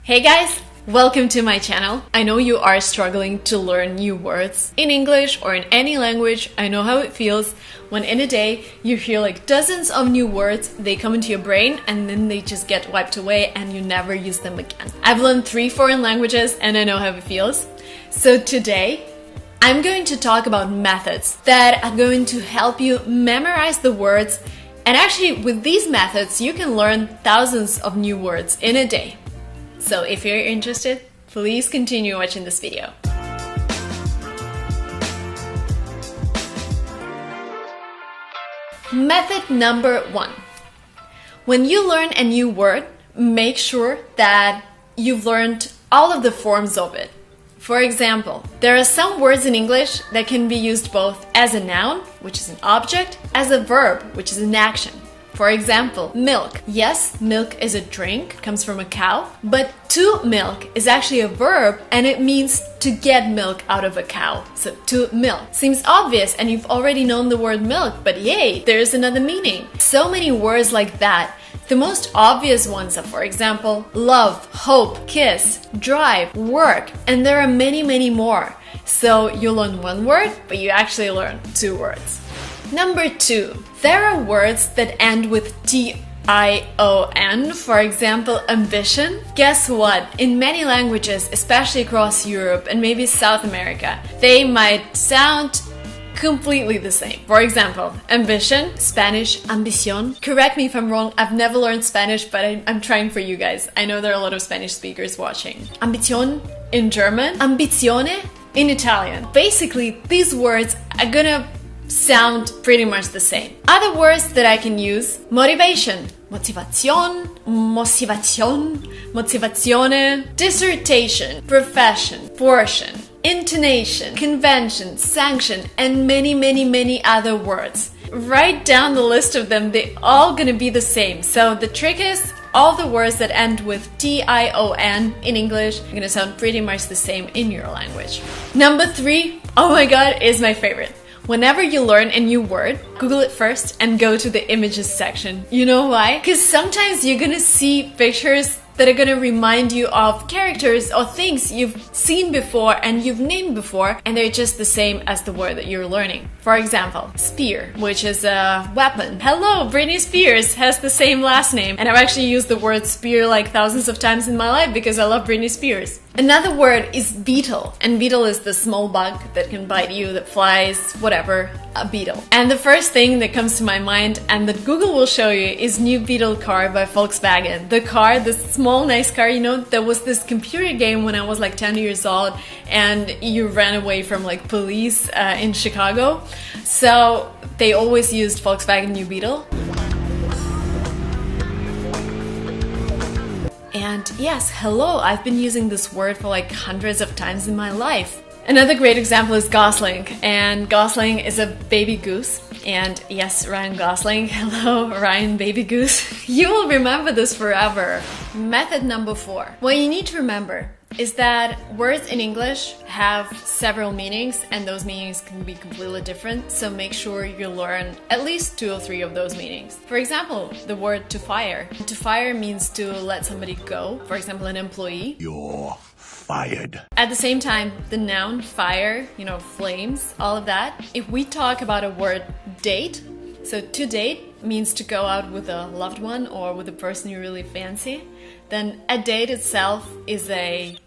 Hey guys, welcome to my channel. I know you are struggling to learn new words in English or in any language. I know how it feels when in a day you hear like dozens of new words, they come into your brain and then they just get wiped away and you never use them again. I've learned 3 foreign languages and I know how it feels. So today, I'm going to talk about methods that are going to help you memorize the words, and actually with these methods you can learn thousands of new words in a day. So if you're interested, please continue watching this video. Method number 1. When you learn a new word, make sure that you've learned all of the forms of it. For example, there are some words in English that can be used both as a noun, which is an object, as a verb, which is an action. For example, milk. Yes, milk is a drink, comes from a cow, but to milk is actually a verb and it means to get milk out of a cow. So to milk seems obvious and you've already known the word milk, but yay, there's another meaning. So many words like that. The most obvious ones are, for example, love, hope, kiss, drive, work, and there are many more. So you learn one word, but you actually learn 2 words. Number 2, there are words that end with T-I-O-N, for example, ambition. Guess what? In many languages, especially across Europe and maybe South America, they might sound completely the same. For example, ambition, Spanish, ambición. Correct me if I'm wrong, I've never learned Spanish, but I'm trying for you guys. I know there are a lot of Spanish speakers watching. Ambición in German, ambizione in Italian. Basically, these words are gonna sound pretty much the same. Other words that I can use: motivation, motivación, motivazione, dissertation, profession, portion, intonation, convention, sanction, and many other words. Write down the list of them, they're all gonna be the same. So the trick is, all the words that end with T-I-O-N in English are gonna sound pretty much the same in your language. Number 3, oh my god, is my favorite. Whenever you learn a new word, Google it first and go to the images section. You know why? Because sometimes you're gonna see pictures that are gonna remind you of characters or things you've seen before and you've named before, and they're just the same as the word that you're learning. For example, spear, which is a weapon. Hello, Britney Spears has the same last name, and I've actually used the word spear like thousands of times in my life because I love Britney Spears. Another word is beetle, and beetle is the small bug that can bite you, that flies, whatever, a beetle. And the first thing that comes to my mind, and that Google will show you, is New Beetle car by Volkswagen. The car, this small nice car, you know, there was this computer game when I was like 10 years old and you ran away from like police in Chicago. So they always used Volkswagen New Beetle. And yes, hello, I've been using this word for like hundreds of times in my life. Another great example is Gosling, and Gosling is a baby goose. And yes, Ryan Gosling, hello, Ryan Baby Goose. You will remember this forever. Method number 4. What you need to remember is that words in English have several meanings, and those meanings can be completely different, so make sure you learn at least 2 or 3 of those meanings. For example, the word to fire. To fire means to let somebody go, for example, an employee. You're fired. At the same time, the noun fire, you know, flames, all of that. If we talk about a word date, so to date means to go out with a loved one or with a person you really fancy, then a date itself is an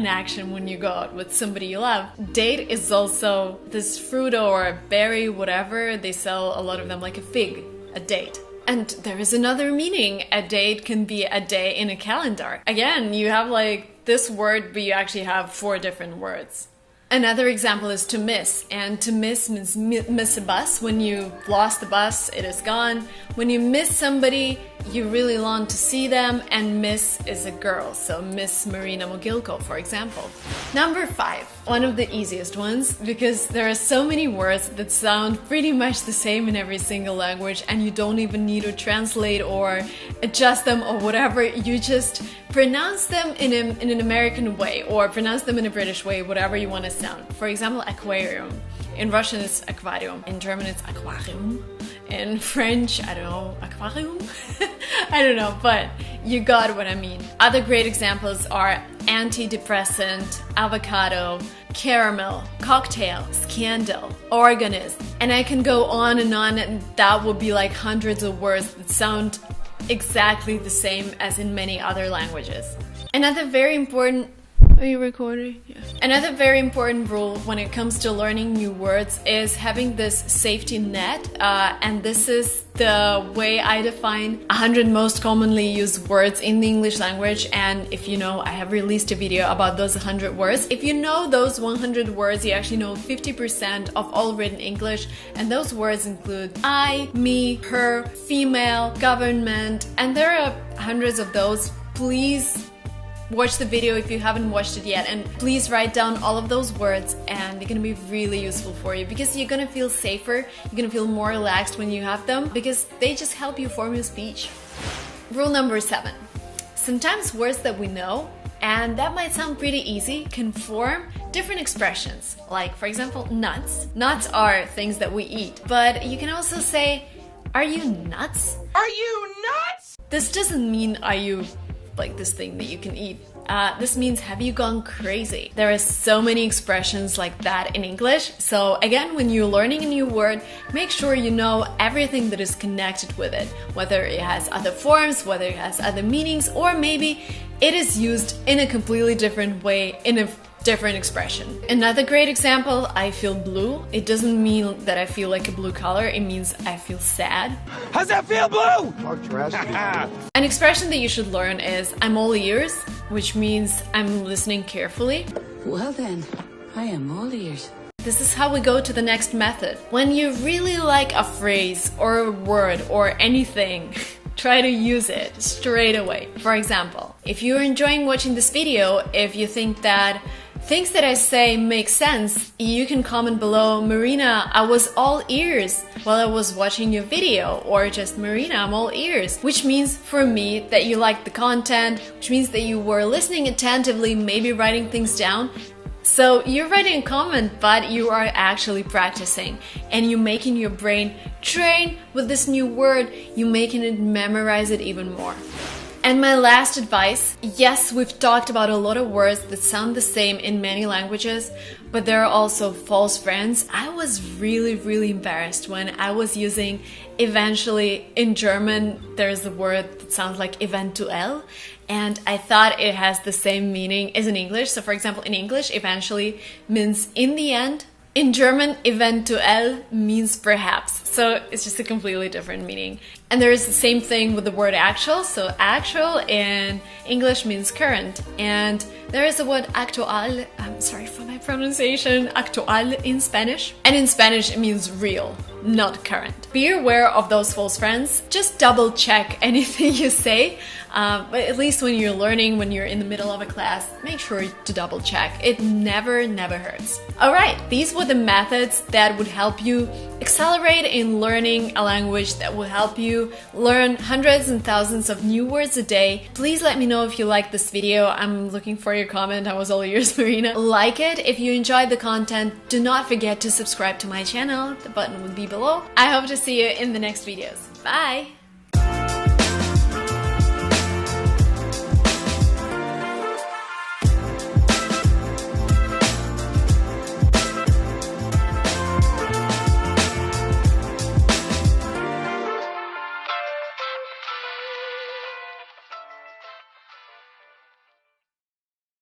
action when you go out with somebody you love. Date is also this fruit or berry, whatever. They sell a lot of them, like a fig, a date. And there is another meaning. A date can be a day in a calendar. Again, you have like this word, but you actually have 4 different words. Another example is to miss, and to miss means miss a bus. When you lost the bus, it is gone. When you miss somebody, you really long to see them, and Miss is a girl, so Miss Marina Mogilko, for example. Number 5, one of the easiest ones, because there are so many words that sound pretty much the same in every single language, and you don't even need to translate or adjust them or whatever. You just pronounce them in an American way or pronounce them in a British way, whatever you want to sound. For example, aquarium. In Russian it's aquarium. In German it's aquarium. In French, I don't know, aquarium? I don't know, but you got what I mean. Other great examples are antidepressant, avocado, caramel, cocktail, scandal, organist, and I can go on, and that would be like hundreds of words that sound exactly the same as in many other languages. Another very important Are you recording? Yeah. Another very important rule when it comes to learning new words is having this safety net, and this is the way I define 100 most commonly used words in the English language. And if you know, I have released a video about those 100 words. If you know those 100 words, you actually know 50% of all written English, and those words include I, me, her, female, government, and there are hundreds of those. Please watch the video if you haven't watched it yet, and please write down all of those words, and they're gonna be really useful for you because you're gonna feel safer, you're gonna feel more relaxed when you have them because they just help you form your speech. Rule number 7. Sometimes words that we know, and that might sound pretty easy, can form different expressions. Like, for example, nuts. Nuts are things that we eat, but you can also say, are you nuts? Are you nuts? This doesn't mean are you like this thing that you can eat. This means have you gone crazy? There are so many expressions like that in English. So again, when you're learning a new word, make sure you know everything that is connected with it, whether it has other forms, whether it has other meanings, or maybe it is used in a completely different way in a different expression. Another great example, I feel blue. It doesn't mean that I feel like a blue color, it means I feel sad. How's that feel, Blue? An expression that you should learn is I'm all ears, which means I'm listening carefully. Well then, I am all ears. This is how we go to the next method. When you really like a phrase or a word or anything, try to use it straight away. For example, if you're enjoying watching this video, if you think that things that I say make sense, you can comment below, Marina, I was all ears while I was watching your video, or just Marina, I'm all ears, which means for me that you liked the content, which means that you were listening attentively, maybe writing things down. So you're writing a comment, but you are actually practicing, and you're making your brain train with this new word, you're making it memorize it even more. And my last advice, yes, we've talked about a lot of words that sound the same in many languages, but there are also false friends. I was really embarrassed when I was using eventually in German, there's a word that sounds like eventuell, and I thought it has the same meaning as in English. So for example, in English, eventually means in the end. In German, eventuell means perhaps, so it's just a completely different meaning. And there is the same thing with the word actual, so actual in English means current, and there is the word actual, I'm sorry for my pronunciation, actual in Spanish, and in Spanish it means real, not current. Be aware of those false friends, just double check anything you say, but at least when you're learning, when you're in the middle of a class, make sure to double check. It never hurts. Alright, these were the methods that would help you accelerate in learning a language, that will help you learn hundreds and thousands of new words a day. Please let me know if you liked this video. I'm looking for your comment. I was all ears, Marina. Like it if you enjoyed the content. Do not forget to subscribe to my channel. The button will be below. I hope to see you in the next videos. Bye!